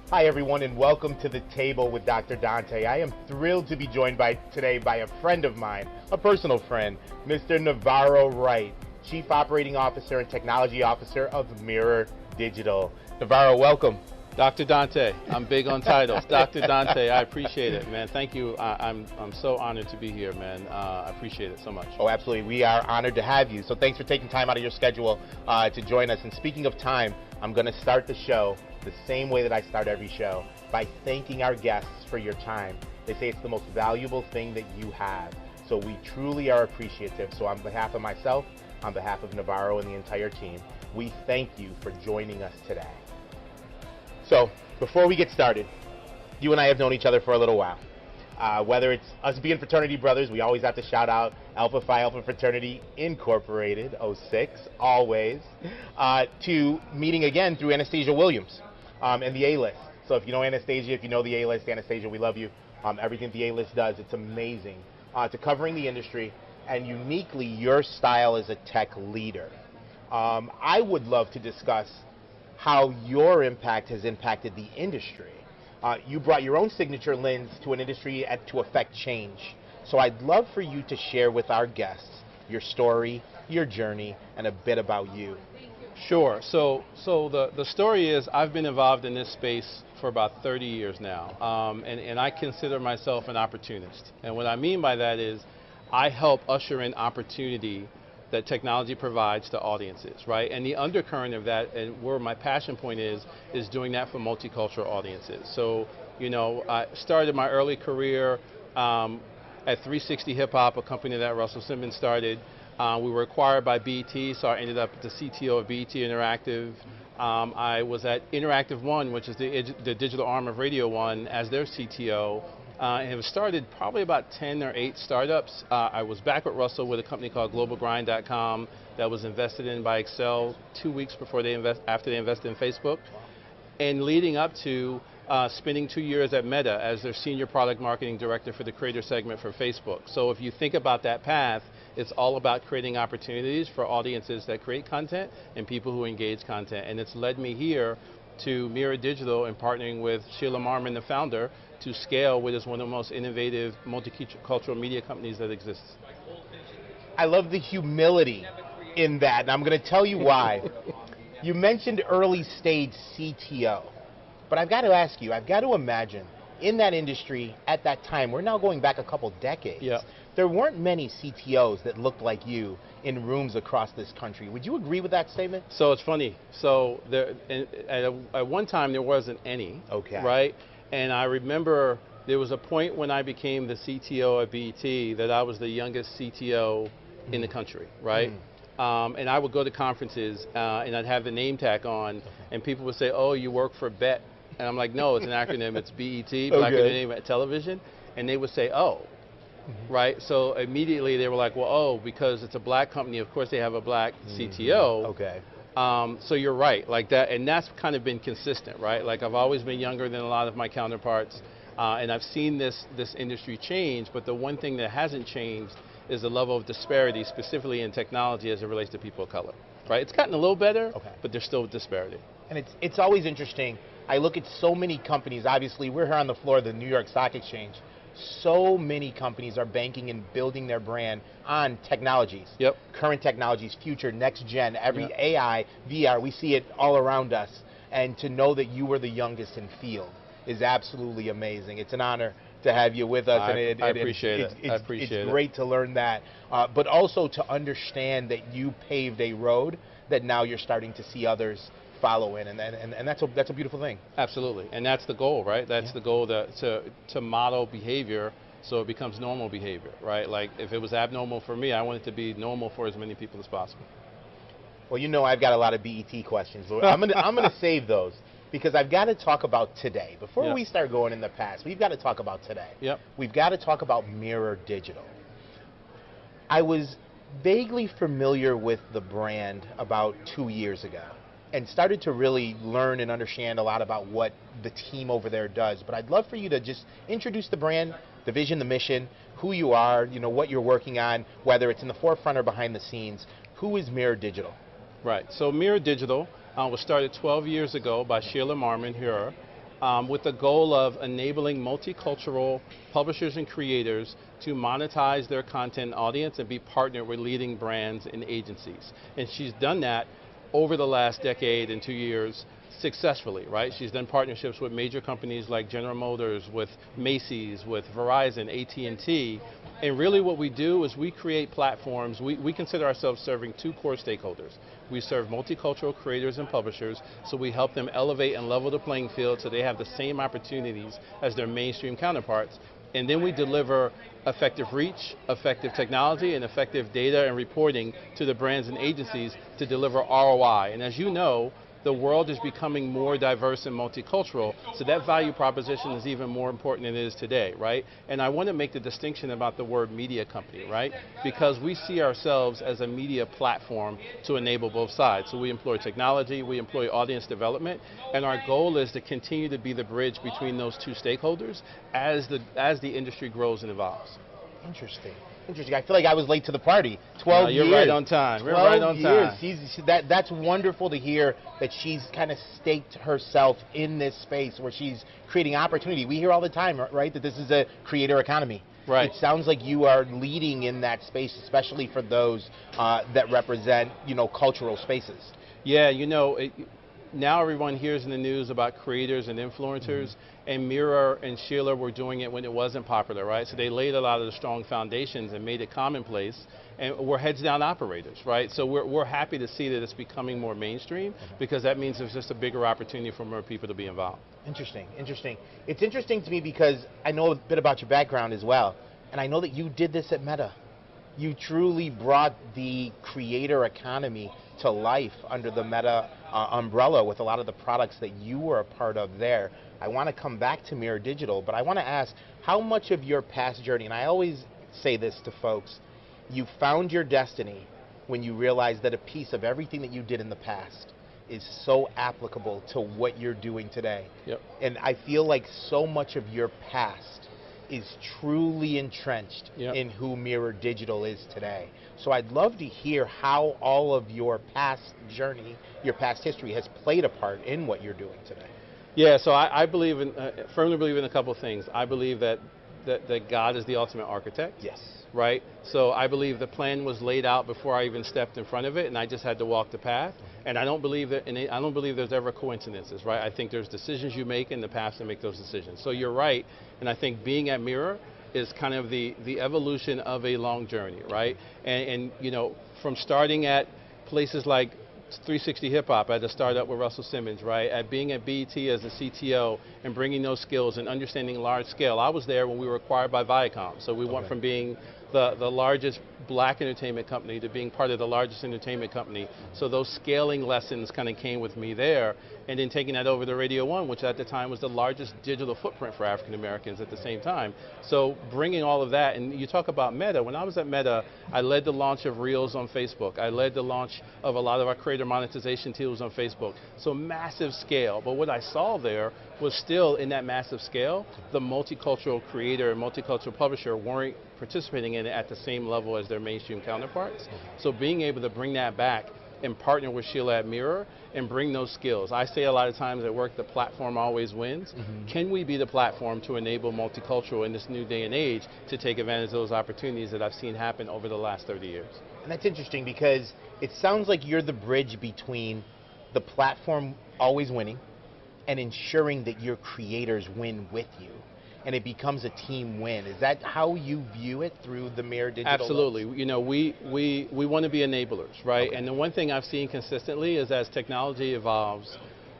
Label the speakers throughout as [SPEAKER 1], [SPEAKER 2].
[SPEAKER 1] Hi everyone and welcome to the table with Dr. Dante. I am thrilled to be joined today by a friend of mine, a personal friend, Mr. Navarro Wright, Chief Operating Officer and Technology Officer of Mirroredigital. Navarro, welcome.
[SPEAKER 2] Dr. Dante, I'm big on titles. Dr. Dante, I appreciate it, man. Thank you. I'm so honored to be here, man. I appreciate it so much.
[SPEAKER 1] Oh, absolutely. We are honored to have you. So thanks for taking time out of your schedule to join us. And speaking of time, I'm going to start the show the same way that I start every show, by thanking our guests for your time. They say it's the most valuable thing that you have. So we truly are appreciative. So on behalf of myself, on behalf of Navarro and the entire team, we thank you for joining us today. So, before we get started, you and I have known each other for a little while. Whether it's us being fraternity brothers, we always have to shout out Alpha Phi Alpha Fraternity Incorporated, 06, always, to meeting again through Anastasia Williams and the A-List. So if you know Anastasia, if you know the A-List, Anastasia, we love you. Everything the A-List does, it's amazing. To covering the industry, and uniquely your style as a tech leader. I would love to discuss how your impact has impacted the industry. You brought your own signature lens to an industry to affect change. So I'd love for you to share with our guests your story, your journey, and a bit about you.
[SPEAKER 2] Sure. So the story is I've been involved in this space for about 30 years now, and I consider myself an opportunist. And what I mean by that is I help usher in opportunity that technology provides to audiences, right? And the undercurrent of that, and where my passion point is doing that for multicultural audiences. So, you know, I started my early career at 360 Hip Hop, a company that Russell Simmons started. We were acquired by BET, so I ended up the CTO of BET Interactive. I was at Interactive One, which is the digital arm of Radio One, as their CTO. And it started probably about 10 or 8 startups. I was back with Russell with a company called globalgrind.com that was invested in by Excel 2 weeks before after they invested in Facebook. And leading up to spending 2 years at Meta as their senior product marketing director for the creator segment for Facebook. So if you think about that path, it's all about creating opportunities for audiences that create content and people who engage content. And it's led me here to Mirroredigital and partnering with Sheila Marmon, the founder, to scale what is one of the most innovative multicultural media companies that exists.
[SPEAKER 1] I love the humility in that, and I'm going to tell you why. You mentioned early stage CTO, but I've got to ask you, I've got to imagine, in that industry at that time, we're now going back a couple decades,
[SPEAKER 2] yeah,
[SPEAKER 1] there weren't many CTOs that looked like you in rooms across this country. Would you agree with that statement?
[SPEAKER 2] So it's funny. So at one time there wasn't any,
[SPEAKER 1] okay,
[SPEAKER 2] right? And I remember there was a point when I became the CTO at BET that I was the youngest CTO in the country, right? And I would go to conferences and I'd have the name tag on, and people would say, "Oh, you work for BET," and I'm like, "No, it's an acronym. It's BET, Black Entertainment Television," and they would say, "Oh." Right, so immediately they were like, well, oh, because it's a black company, of course they have a black CTO.
[SPEAKER 1] Okay.
[SPEAKER 2] So you're right, like that, and that's kind of been consistent, right? Like I've always been younger than a lot of my counterparts, and I've seen this industry change, but the one thing that hasn't changed is the level of disparity, specifically in technology as it relates to people of color, right? It's gotten a little better, but there's still disparity.
[SPEAKER 1] And it's always interesting. I look at so many companies, obviously we're here on the floor of the New York Stock Exchange. So many companies are banking and building their brand on technologies.
[SPEAKER 2] Yep.
[SPEAKER 1] Current technologies, future, next gen, every AI, VR, we see it all around us. And to know that you were the youngest in field is absolutely amazing. It's an honor to have you with us.
[SPEAKER 2] I appreciate it.
[SPEAKER 1] It's great to learn that. But also to understand that you paved a road that now you're starting to see others follow in, and that's a beautiful thing.
[SPEAKER 2] Absolutely, and that's the goal, right? That's the goal, to model behavior so it becomes normal behavior, right? Like if it was abnormal for me, I want it to be normal for as many people as possible.
[SPEAKER 1] Well, you know I've got a lot of BET questions, but I'm gonna save those because I've got to talk about today. Before we start going in the past, we've got to talk about today.
[SPEAKER 2] Yep.
[SPEAKER 1] We've got to talk about Mirroredigital. I was vaguely familiar with the brand about 2 years ago, and started to really learn and understand a lot about what the team over there does. But I'd love for you to just introduce the brand, the vision, the mission, who you are, you know, what you're working on, whether it's in the forefront or behind the scenes. Who is Mirroredigital?
[SPEAKER 2] Right, so Mirroredigital was started 12 years ago by Sheila Marmon here, with the goal of enabling multicultural publishers and creators to monetize their content audience and be partnered with leading brands and agencies. And she's done that over the last decade and 2 years successfully, right? She's done partnerships with major companies like General Motors, with Macy's, with Verizon, AT&T, and really what we do is we create platforms. We consider ourselves serving two core stakeholders. We serve multicultural creators and publishers, so we help them elevate and level the playing field so they have the same opportunities as their mainstream counterparts. And then we deliver effective reach, effective technology, and effective data and reporting to the brands and agencies to deliver ROI. And as you know, the world is becoming more diverse and multicultural, so that value proposition is even more important than it is today, right? And I want to make the distinction about the word media company, right? Because we see ourselves as a media platform to enable both sides. So we employ technology, we employ audience development, and our goal is to continue to be the bridge between those two stakeholders as the industry grows and evolves.
[SPEAKER 1] Interesting. Interesting. I feel like I was late to the party. 12 years.
[SPEAKER 2] You're right on time. You're right on time.
[SPEAKER 1] That's wonderful to hear that she's kind of staked herself in this space where she's creating opportunity. We hear all the time, right, that this is a creator economy.
[SPEAKER 2] Right.
[SPEAKER 1] It sounds like you are leading in that space, especially for those that represent, cultural spaces.
[SPEAKER 2] Yeah, now everyone hears in the news about creators and influencers, and Mira and Sheila were doing it when it wasn't popular, right? So they laid a lot of the strong foundations and made it commonplace, and we're heads down operators, right? So we're happy to see that it's becoming more mainstream, because that means there's just a bigger opportunity for more people to be involved.
[SPEAKER 1] Interesting, interesting. It's interesting to me because I know a bit about your background as well, and I know that you did this at Meta. You truly brought the creator economy to life under the Meta umbrella with a lot of the products that you were a part of there. I want to come back to Mirroredigital, but I want to ask how much of your past journey, and I always say this to folks, you found your destiny when you realized that a piece of everything that you did in the past is so applicable to what you're doing today.
[SPEAKER 2] Yep.
[SPEAKER 1] And I feel like so much of your past is truly entrenched in who Mirroredigital is today. So I'd love to hear how all of your past journey, your past history has played a part in what you're doing today.
[SPEAKER 2] Yeah, so I believe in, firmly believe in a couple of things. I believe that God is the ultimate architect.
[SPEAKER 1] Yes.
[SPEAKER 2] Right? So I believe the plan was laid out before I even stepped in front of it, and I just had to walk the path. And I don't believe there's ever coincidences, right? I think there's decisions you make in the past to make those decisions. So you're right, and I think being at Mirror is kind of the evolution of a long journey, right? And from starting at places like 360 Hip Hop, I had to start up with Russell Simmons, right? At being at BET as a CTO and bringing those skills and understanding large scale. I was there when we were acquired by Viacom, so we went from being the largest black entertainment company to being part of the largest entertainment company. So those scaling lessons kind of came with me there, and then taking that over to Radio 1, which at the time was the largest digital footprint for African Americans at the same time. So bringing all of that, and you talk about Meta. When I was at Meta, I led the launch of Reels on Facebook. I led the launch of a lot of our creator monetization tools on Facebook. So massive scale, but what I saw there was still in that massive scale, the multicultural creator and multicultural publisher weren't participating in it at the same level as their mainstream counterparts. So being able to bring that back and partner with Sheila at Mirror and bring those skills. I say a lot of times at work, the platform always wins. Can we be the platform to enable multicultural in this new day and age to take advantage of those opportunities that I've seen happen over the last 30 years?
[SPEAKER 1] And that's interesting because it sounds like you're the bridge between the platform always winning and ensuring that your creators win with you, and it becomes a team win. Is that how you view it through the Mirroredigital?
[SPEAKER 2] Absolutely.
[SPEAKER 1] lens?
[SPEAKER 2] We want to be enablers, right? And the one thing I've seen consistently is as technology evolves,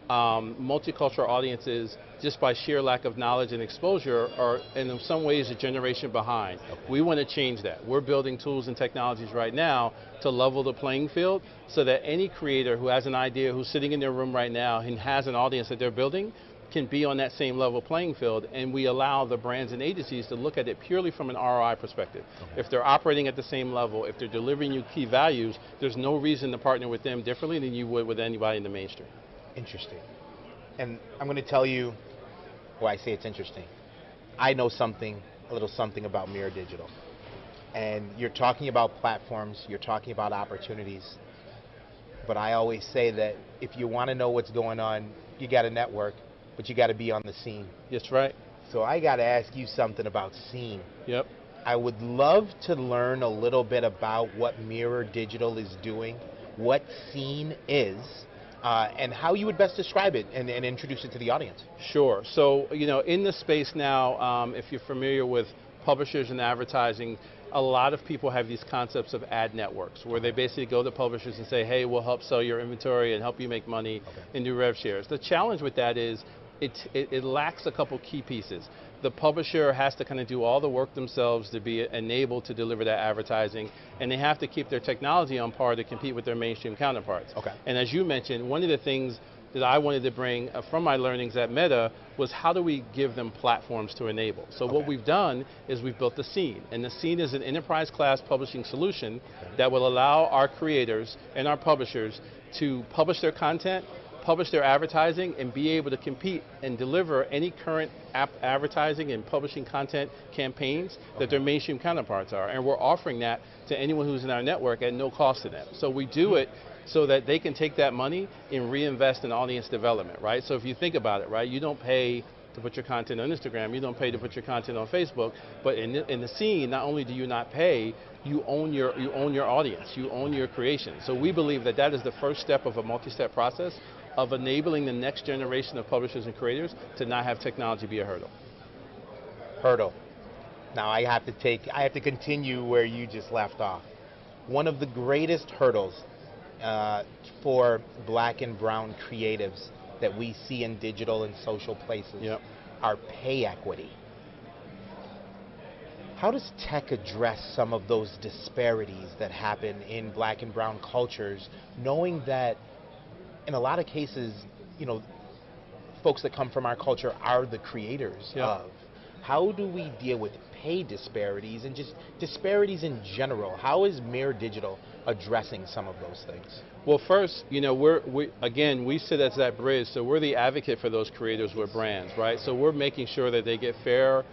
[SPEAKER 2] multicultural audiences, just by sheer lack of knowledge and exposure, are in some ways a generation behind. We want to change that. We're building tools and technologies right now to level the playing field so that any creator who has an idea, who's sitting in their room right now and has an audience that they're building, can be on that same level playing field, and we allow the brands and agencies to look at it purely from an ROI perspective. If they're operating at the same level, if they're delivering you key values, there's no reason to partner with them differently than you would with anybody in the mainstream.
[SPEAKER 1] Interesting. And I'm going to tell you why I say it's interesting. I know a little something about Mirroredigital. And you're talking about platforms, you're talking about opportunities, but I always say that if you want to know what's going on, you got to network. but you got to be on the scene.
[SPEAKER 2] That's right.
[SPEAKER 1] So I got to ask you something about scene.
[SPEAKER 2] Yep.
[SPEAKER 1] I would love to learn a little bit about what Mirroredigital is doing, what scene is, and how you would best describe it and introduce it to the audience.
[SPEAKER 2] Sure. So, in the space now, if you're familiar with publishers and advertising, a lot of people have these concepts of ad networks where they basically go to publishers and say, hey, we'll help sell your inventory and help you make money and do rev shares. The challenge with that is it lacks a couple key pieces. The publisher has to kind of do all the work themselves to be enabled to deliver that advertising, and they have to keep their technology on par to compete with their mainstream counterparts. And as you mentioned, one of the things that I wanted to bring from my learnings at Meta was how do we give them platforms to enable. So what we've done is we've built the Scene, and the Scene is an enterprise class publishing solution that will allow our creators and our publishers to publish their content, publish their advertising, and be able to compete and deliver any current advertising and publishing content campaigns that their mainstream counterparts are. And we're offering that to anyone who's in our network at no cost to them. So we do it so that they can take that money and reinvest in audience development, right? So if you think about it, right, you don't pay to put your content on Instagram, you don't pay to put your content on Facebook, but in the Scene, not only do you not pay, you own your audience, you own your creation. So we believe that that is the first step of a multi-step process of enabling the next generation of publishers and creators to not have technology be a hurdle.
[SPEAKER 1] Hurdle. Now I have to continue where you just left off. One of the greatest hurdles for black and brown creatives that we see in digital and social places are pay equity. How does tech address some of those disparities that happen in black and brown cultures, knowing that in a lot of cases, folks that come from our culture are the creators of? How do we deal with pay disparities and just disparities in general? How is Mirroredigital addressing some of those things?
[SPEAKER 2] Well, first, we sit as that bridge, so we're the advocate for those creators with brands, right? So we're making sure that they get fair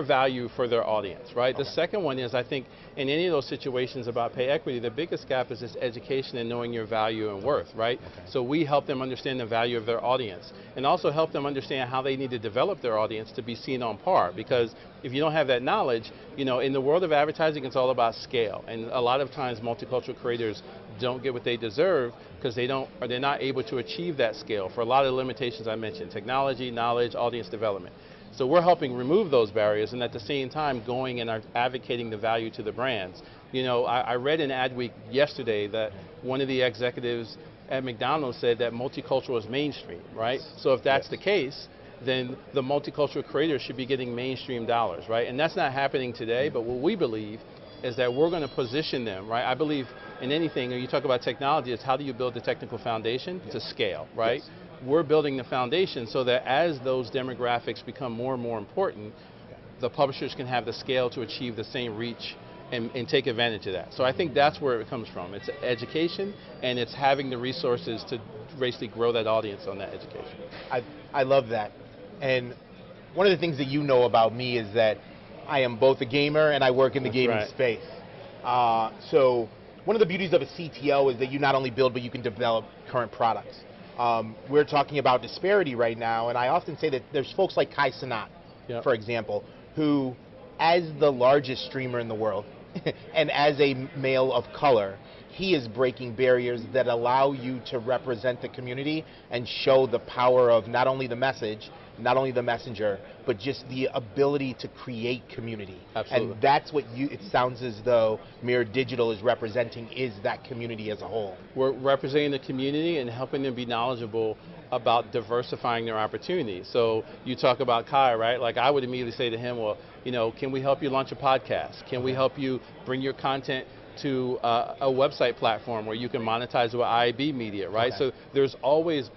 [SPEAKER 2] value for their audience, right? The second one is, I think, in any of those situations about pay equity, the biggest gap is this education and knowing your value and worth, right? So we help them understand the value of their audience and also help them understand how they need to develop their audience to be seen on par, because if you don't have that knowledge, in the world of advertising, it's all about scale, and a lot of times multicultural creators don't get what they deserve because they're not able to achieve that scale for a lot of the limitations I mentioned: technology, knowledge, audience development. So we're helping remove those barriers, and at the same time going and are advocating the value to the brands. I read in Adweek yesterday that one of the executives at McDonald's said that multicultural is mainstream, right? So if that's the case, then the multicultural creators should be getting mainstream dollars, right? And that's not happening today, but what we believe is that we're going to position them, right? I believe in anything, when you talk about technology, it's how do you build the technical foundation to scale, right? We're building the foundation so that as those demographics become more and more important, the publishers can have the scale to achieve the same reach and take advantage of that. So I think that's where it comes from. It's education, and it's having the resources to basically grow that audience on that education.
[SPEAKER 1] I love that. And one of the things that you know about me is that I am both a gamer and I work in the gaming space. So one of the beauties of a CTO is that you not only build, but you can develop current products. We're talking about disparity right now, and I often say that there's folks like Kai Cenat, for example, who, as the largest streamer in the world, and as a male of color, he is breaking barriers that allow you to represent the community and show the power of not only the message, not only the messenger, but just the ability to create community.
[SPEAKER 2] Absolutely.
[SPEAKER 1] And that's what it sounds as though Mirroredigital is representing, is that community as a whole. We're
[SPEAKER 2] representing the community and helping them be knowledgeable about diversifying their opportunities. So you talk about Kai, right? Like, I would immediately say to him, well, can we help you launch a podcast? Can we help you bring your content to a website platform where you can monetize with IAB media, right? So there's always,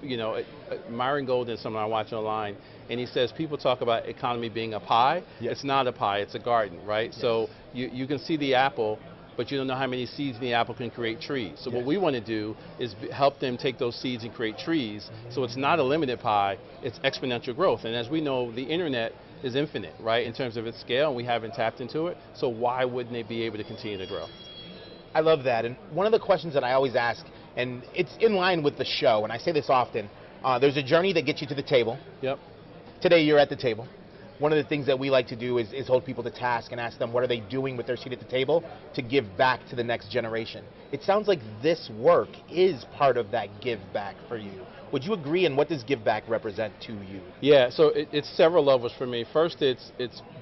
[SPEAKER 2] Myron Golden is someone I watch online, and he says people talk about economy being a pie. It's not a pie, it's a garden, right? So you can see the apple, but you don't know how many seeds in the apple can create trees. So what we want to do is help them take those seeds and create trees. So it's not a limited pie, it's exponential growth. And as we know, the internet is infinite, right, in terms of its scale, and we haven't tapped into it. So why wouldn't they be able to continue to grow?
[SPEAKER 1] I love that. And one of the questions that I always ask, and it's in line with the show, and I say this often, There's a journey that gets you to the table.
[SPEAKER 2] Yep.
[SPEAKER 1] Today you're at the table. One of the things that we like to do is hold people to task and ask them what are they doing with their seat at the table to give back to the next generation. It sounds like this work is part of that give back for you. Would you agree, and what does give back represent to you?
[SPEAKER 2] Yeah, so it's several levels for me. First, it's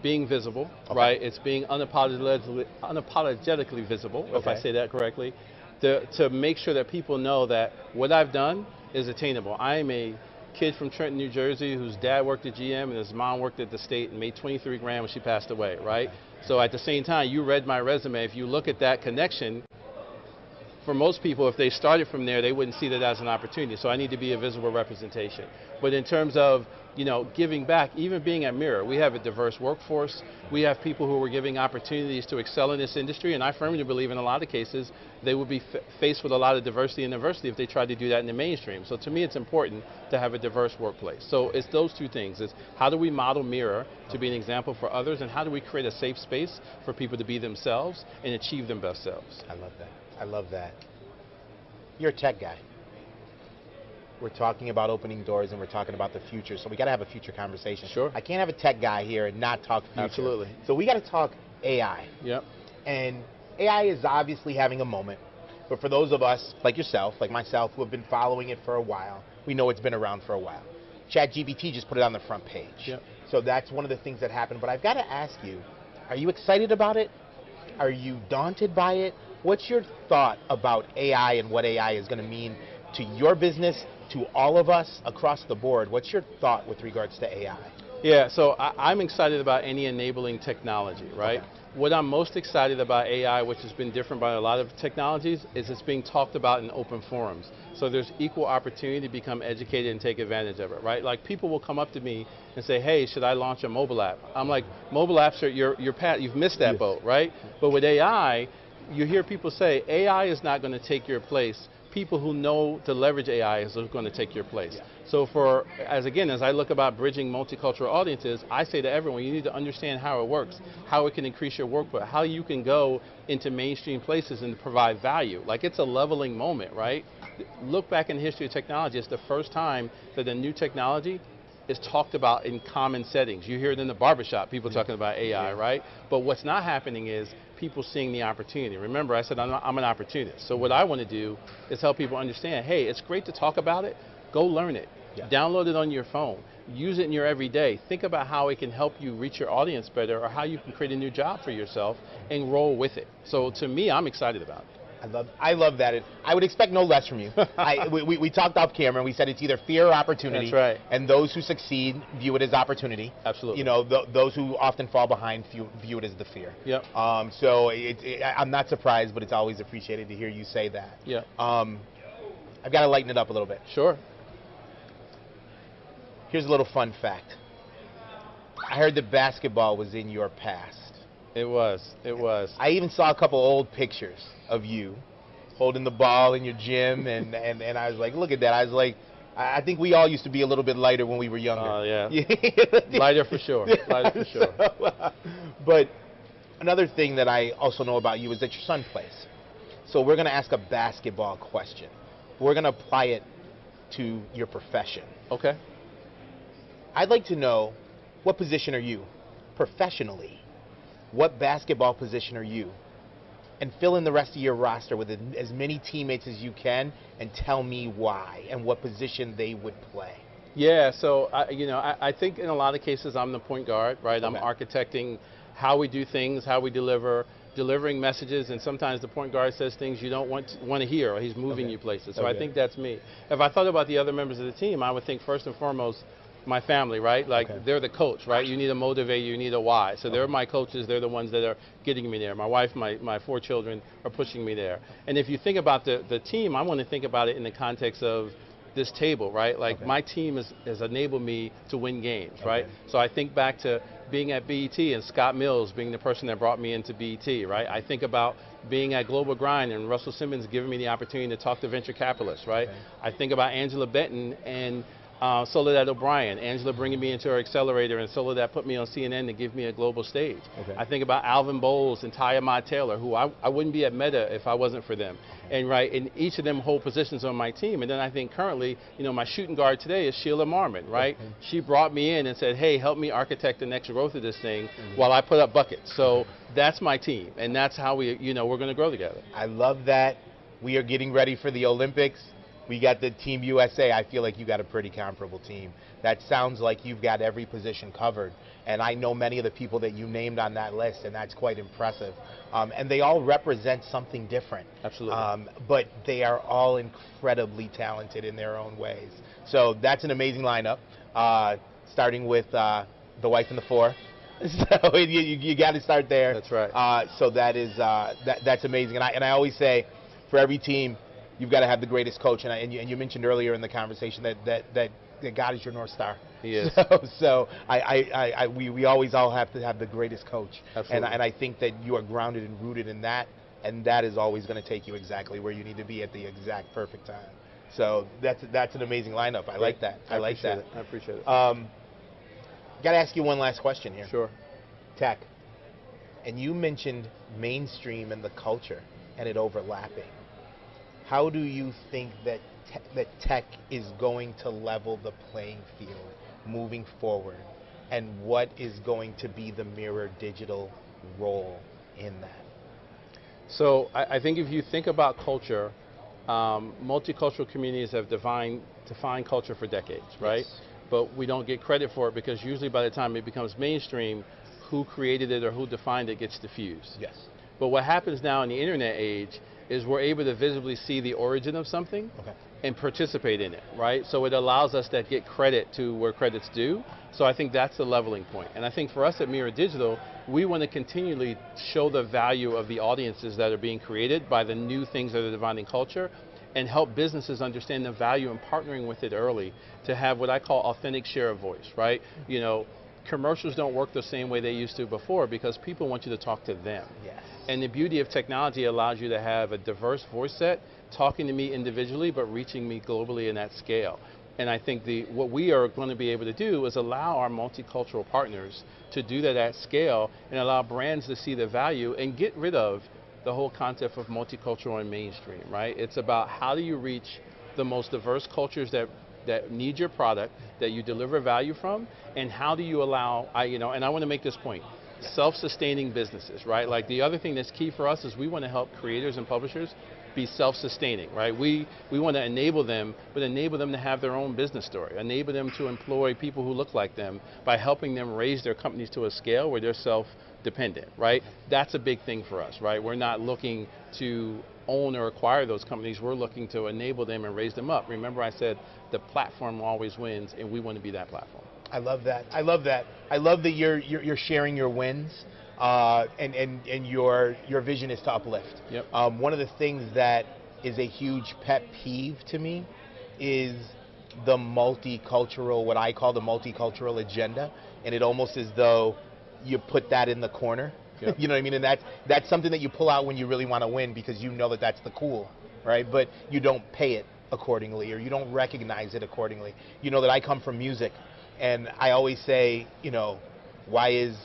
[SPEAKER 2] being visible, right? It's being unapologetically visible, if I say that correctly, to make sure that people know that what I've done is attainable. I am a kid from Trenton, New Jersey, whose dad worked at GM and his mom worked at the state and made 23 grand when she passed away, right? So at the same time, you read my resume. If you look at that connection, for most people, if they started from there, they wouldn't see that as an opportunity. So I need to be a visible representation. But in terms of, you know, giving back, even being at Mirror, we have a diverse workforce. We have people who are giving opportunities to excel in this industry, and I firmly believe in a lot of cases they would be faced with a lot of diversity and diversity if they tried to do that in the mainstream. So to me, it's important to have a diverse workplace. So it's those two things. It's how do we model Mirror to be an example for others, and how do we create a safe space for people to be themselves and achieve their best selves?
[SPEAKER 1] I love that. I love that. You're a tech guy. We're talking about opening doors and we're talking about the future, so we got to have a future conversation.
[SPEAKER 2] Sure.
[SPEAKER 1] I can't have a tech guy here and not talk future.
[SPEAKER 2] Absolutely.
[SPEAKER 1] So we got to talk AI.
[SPEAKER 2] Yep.
[SPEAKER 1] And AI is obviously having a moment, but for those of us like yourself, like myself, who have been following it for a while, we know it's been around for a while. ChatGPT just put it on the front page.
[SPEAKER 2] Yep.
[SPEAKER 1] So that's one of the things that happened. But I've got to ask you, are you excited about it? Are you daunted by it? What's your thought about AI and what AI is going to mean to your business, to all of us across the board? What's your thought with regards to AI?
[SPEAKER 2] Yeah, so I'm excited about any enabling technology, right?
[SPEAKER 1] Okay.
[SPEAKER 2] What I'm most excited about AI, which has been different by a lot of technologies, is it's being talked about in open forums. So there's equal opportunity to become educated and take advantage of it, right? Like people will come up to me and say, hey, should I launch a mobile app? I'm like, mobile apps are you've missed that boat, right? But with AI, you hear people say, AI is not going to take your place. People who know to leverage AI is going to take your place. Yeah. So as I look about bridging multicultural audiences, I say to everyone, you need to understand how it works, how it can increase your workflow, how you can go into mainstream places and provide value. Like it's a leveling moment, right? Look back in the history of technology, it's the first time that a new technology is talked about in common settings. You hear it in the barbershop, people talking about AI, right? But what's not happening is people seeing the opportunity. Remember, I said I'm an opportunist. So what I want to do is help people understand, hey, it's great to talk about it. Go learn it. Yeah. Download it on your phone. Use it in your everyday. Think about how it can help you reach your audience better or how you can create a new job for yourself and roll with it. So to me, I'm excited about it.
[SPEAKER 1] I love that. I would expect no less from you. We talked off camera and we said it's either fear or opportunity.
[SPEAKER 2] That's right.
[SPEAKER 1] And those who succeed view it as opportunity.
[SPEAKER 2] Absolutely.
[SPEAKER 1] You know, those who often fall behind view it as the fear.
[SPEAKER 2] Yep.
[SPEAKER 1] So I'm not surprised, but it's always appreciated to hear you say that.
[SPEAKER 2] Yeah.
[SPEAKER 1] I've got to lighten it up a little bit.
[SPEAKER 2] Sure.
[SPEAKER 1] Here's a little fun fact. I heard that basketball was in your past.
[SPEAKER 2] It was.
[SPEAKER 1] I even saw a couple old pictures of you holding the ball in your gym, and I was like, look at that. I was like, I think we all used to be a little bit lighter when we were younger.
[SPEAKER 2] Oh, yeah. Lighter for sure. Lighter for sure.
[SPEAKER 1] But another thing that I also know about you is that your son plays. So we're going to ask a basketball question. We're going to apply it to your profession.
[SPEAKER 2] Okay.
[SPEAKER 1] I'd like to know, what position are you professionally? What basketball position are you? And fill in the rest of your roster with as many teammates as you can and tell me why and what position they would play.
[SPEAKER 2] Yeah, so I think in a lot of cases I'm the point guard, right? Okay. I'm architecting how we do things, how we delivering messages, and sometimes the point guard says things you don't want to hear, or he's moving you places. So I think that's me. If I thought about the other members of the team, I would think first and foremost my family, right? Like they're the coach, right? You need a motivator, you need a why. So they're my coaches, they're the ones that are getting me there. My wife, my 4 children are pushing me there. And if you think about the team, I want to think about it in the context of this table, right? Like my team has enabled me to win games, right? So I think back to being at BET and Scott Mills being the person that brought me into BET, right? I think about being at Global Grind and Russell Simmons giving me the opportunity to talk to venture capitalists, right? I think about Angela Benton and Soledad O'Brien, Angela bringing me into her accelerator, and Soledad put me on CNN to give me a global stage.
[SPEAKER 1] Okay.
[SPEAKER 2] I think about Alvin Bowles and Ty Ahmad Taylor, who I wouldn't be at Meta if I wasn't for them. And and each of them hold positions on my team. And then I think currently, my shooting guard today is Sheila Marmon, right? She brought me in and said, hey, help me architect the next growth of this thing while I put up buckets. So that's my team, and that's how we're going to grow together.
[SPEAKER 1] I love that. We are getting ready for the Olympics. We got the Team USA. I feel like you got a pretty comparable team. That sounds like you've got every position covered. And I know many of the people that you named on that list, and that's quite impressive. And they all represent something different.
[SPEAKER 2] Absolutely.
[SPEAKER 1] But they are all incredibly talented in their own ways. So that's an amazing lineup, starting with the wife and the four. So you got to start there.
[SPEAKER 2] That's right.
[SPEAKER 1] So that is that's amazing. And I always say, for every team, you've got to have the greatest coach, and you mentioned earlier in the conversation that God is your North Star.
[SPEAKER 2] He is.
[SPEAKER 1] So we always all have to have the greatest coach.
[SPEAKER 2] Absolutely.
[SPEAKER 1] And I think that you are grounded and rooted in that, and that is always going to take you exactly where you need to be at the exact perfect time. So that's an amazing lineup. I like that. I like that.
[SPEAKER 2] I appreciate it.
[SPEAKER 1] Got to ask you one last question here.
[SPEAKER 2] Sure.
[SPEAKER 1] Tech, and you mentioned mainstream and the culture and it overlapping. How do you think that tech is going to level the playing field moving forward, and what is going to be the Mirroredigital role in that?
[SPEAKER 2] So I think if you think about culture, multicultural communities have defined culture for decades, right?
[SPEAKER 1] Yes.
[SPEAKER 2] But we don't get credit for it because usually by the time it becomes mainstream, who created it or who defined it gets diffused.
[SPEAKER 1] Yes.
[SPEAKER 2] But what happens now in the internet age is we're able to visibly see the origin of something and participate in it, right? So it allows us to get credit to where credit's due. So I think that's the leveling point. And I think for us at Mirroredigital, we want to continually show the value of the audiences that are being created by the new things that are defining culture, and help businesses understand the value in partnering with it early to have what I call authentic share of voice, right? Commercials don't work the same way they used to before because people want you to talk to them.
[SPEAKER 1] Yes.
[SPEAKER 2] And the beauty of technology allows you to have a diverse voice set, talking to me individually, but reaching me globally in that scale. And I think what we are going to be able to do is allow our multicultural partners to do that at scale and allow brands to see the value and get rid of the whole concept of multicultural and mainstream, right? It's about how do you reach the most diverse cultures that need your product, that you deliver value from, and how do you allow, and I want to make this point, self-sustaining businesses, right? Like the other thing that's key for us is we want to help creators and publishers be self-sustaining, right? We want to enable them, but enable them to have their own business story, enable them to employ people who look like them by helping them raise their companies to a scale where they're self-dependent, right? That's a big thing for us, right? We're not looking to own or acquire those companies, we're looking to enable them and raise them up. Remember I said the platform always wins, and we want to be that platform.
[SPEAKER 1] I love that. I love that. I love that you're sharing your wins, and your vision is to uplift.
[SPEAKER 2] Yep.
[SPEAKER 1] One of the things that is a huge pet peeve to me is the multicultural, what I call the multicultural agenda, and it almost as though you put that in the corner. Yep. You know what I mean? And that's something that you pull out when you really want to win because you know that that's the cool, right? But you don't pay it accordingly, or you don't recognize it accordingly. You know that I come from music, and I always say, why is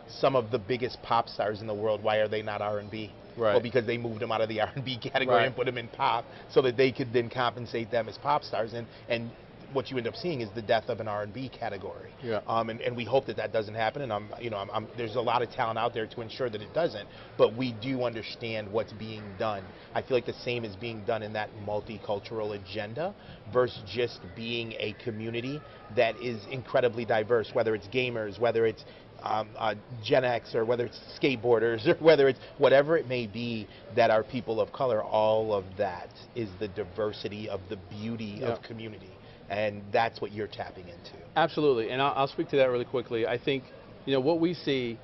[SPEAKER 1] some of the biggest pop stars in the world, why are they not R&B?
[SPEAKER 2] Right.
[SPEAKER 1] Well, because they moved them out of the R&B category and put them in pop so that they could then compensate them as pop stars. And what you end up seeing is the death of an R&B category.
[SPEAKER 2] Yeah.
[SPEAKER 1] And we hope that doesn't happen. And there's a lot of talent out there to ensure that it doesn't. But we do understand what's being done. I feel like the same is being done in that multicultural agenda versus just being a community that is incredibly diverse, whether it's gamers, whether it's Gen X, or whether it's skateboarders, or whether it's whatever it may be that are people of color. All of that is the diversity of the beauty of community. And that's what you're tapping into.
[SPEAKER 2] Absolutely, and I'll speak to that really quickly. I think, what we see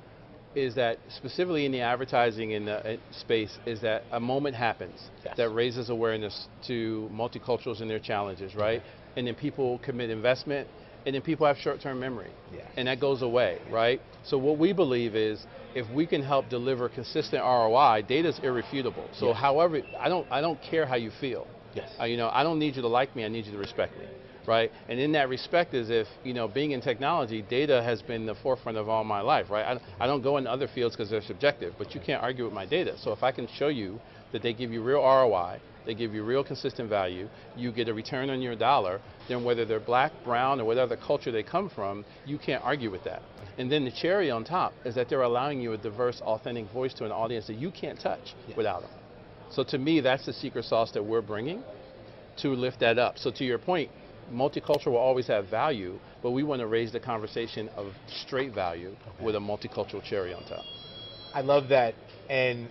[SPEAKER 2] is that specifically in the advertising in the space is that a moment happens that raises awareness to multiculturals and their challenges, right? And then people commit investment, and then people have short-term memory, and that goes away, right? So what we believe is if we can help deliver consistent ROI, data is irrefutable. So however, I don't care how you feel.
[SPEAKER 1] Yes.
[SPEAKER 2] You know, I don't need you to like me, I need you to respect me, right? And in that respect is if, you know, being in technology, data has been the forefront of all my life, right? I don't go in other fields because they're subjective, but you can't argue with my data. So if I can show you that they give you real ROI, they give you real consistent value, you get a return on your dollar, then whether they're black, brown, or whatever culture they come from, you can't argue with that. And then the cherry on top is that they're allowing you a diverse, authentic voice to an audience that you can't touch without them. So to me, that's the secret sauce that we're bringing to lift that up. So to your point, multicultural will always have value, but we want to raise the conversation of straight value with a multicultural cherry on top.
[SPEAKER 1] I love that. And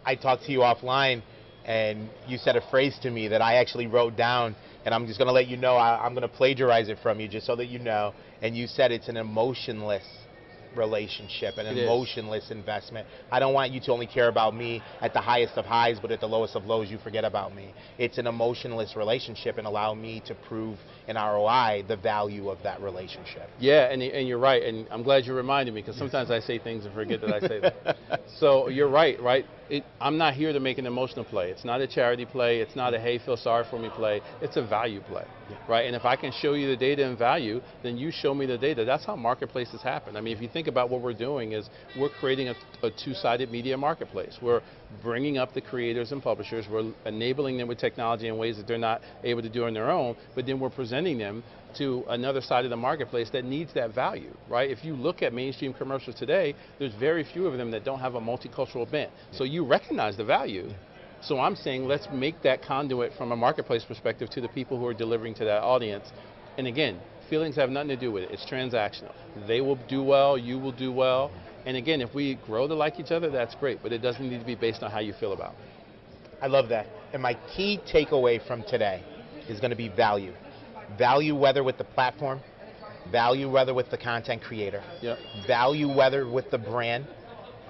[SPEAKER 1] I talked to you offline, and you said a phrase to me that I actually wrote down, and I'm just going to let you know, I'm going to plagiarize it from you just so that you know. And you said it's an emotionless relationship, an emotionless investment. I don't want you to only care about me at the highest of highs, but at the lowest of lows, you forget about me. It's an emotionless relationship, and allow me to prove in ROI the value of that relationship.
[SPEAKER 2] Yeah, and you're right, and I'm glad you reminded me, because sometimes I say things and forget that I say them. So you're right? I'm not here to make an emotional play. It's not a charity play. It's not a, hey, feel sorry for me play. It's a value play, right? And if I can show you the data and value, then you show me the data. That's how marketplaces happen. I mean, if you think about what we're doing is we're creating a two-sided media marketplace. We're bringing up the creators and publishers. We're enabling them with technology in ways that they're not able to do on their own, but then we're presenting them to another side of the marketplace that needs that value, right? If you look at mainstream commercials today, there's very few of them that don't have a multicultural bent. So you recognize the value. So I'm saying let's make that conduit from a marketplace perspective to the people who are delivering to that audience. And again, feelings have nothing to do with it. It's transactional. They will do well, you will do well. And again, if we grow to like each other, that's great, but it doesn't need to be based on how you feel about it.
[SPEAKER 1] I love that. And my key takeaway from today is going to be value. Value whether with the platform, value whether with the content creator, value whether with the brand,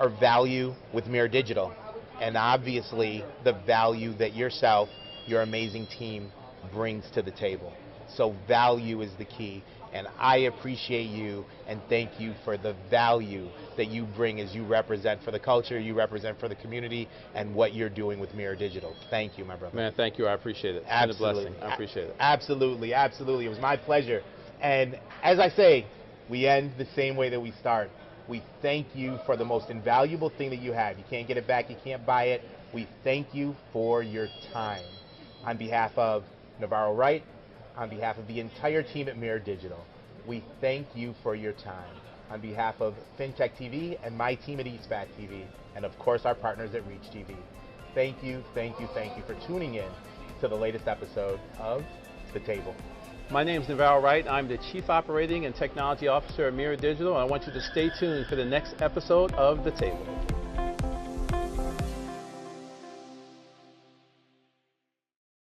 [SPEAKER 1] or value with Mirroredigital. And obviously the value that yourself, your amazing team brings to the table. So value is the key. And I appreciate you and thank you for the value that you bring as you represent for the culture, you represent for the community, and what you're doing with Mirroredigital. Thank you, my brother.
[SPEAKER 2] Man, thank you. I appreciate it. It's
[SPEAKER 1] Absolutely.
[SPEAKER 2] been a blessing. I appreciate it.
[SPEAKER 1] Absolutely, absolutely. It was my pleasure. And as I say, we end the same way that we start. We thank you for the most invaluable thing that you have. You can't get it back. You can't buy it. We thank you for your time. On behalf of Navarro Wright, on behalf of the entire team at Mirroredigital, we thank you for your time. On behalf of FinTech TV and my team at eSpat TV, and of course our partners at Reach TV, thank you, thank you, thank you for tuning in to the latest episode of The Table.
[SPEAKER 2] My name is Navarro Wright. I'm the Chief Operating and Technology Officer at Mirroredigital, and I want you to stay tuned for the next episode of The Table.